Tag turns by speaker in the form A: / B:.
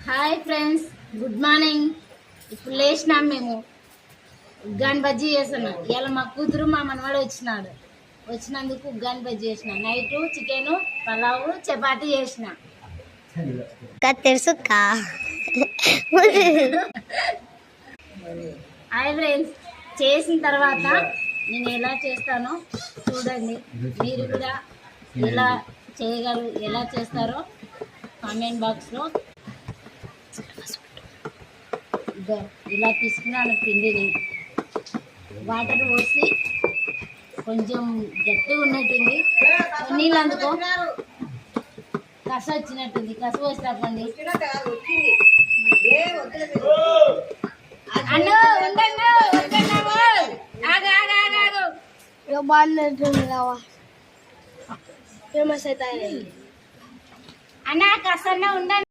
A: Hi friends, good morning. ఇప్పుడు లేచినాం మేము. ఉగ్గాని బజ్జీ చేస్తున్నాం. ఇలా మా కూతురు మా మనవాడు వచ్చినందుకు ఉగ్గాని బజ్జీ చేసిన. నైట్ చికెన్ పలావ్ చపాతీ చేసిన.
B: తెలుసు
A: హాయ్ ఫ్రెండ్స్, చేసిన తర్వాత నేను ఎలా చేస్తానో చూడండి. మీరు కూడా ఎలా చేస్తారో కామెంట్ బాక్స్లో. ఇలా తీసుకున్నాను పిండిని, వాటర్ పోసి కొంచెం గట్టిగా ఉన్నట్టుంది. నీళ్ళు అందుకో, కస వచ్చినట్టుంది. కస పోసి తప్పండి.
B: ఫేమస్ అవుతాయి
A: అన్న కసన్న ఉండండి.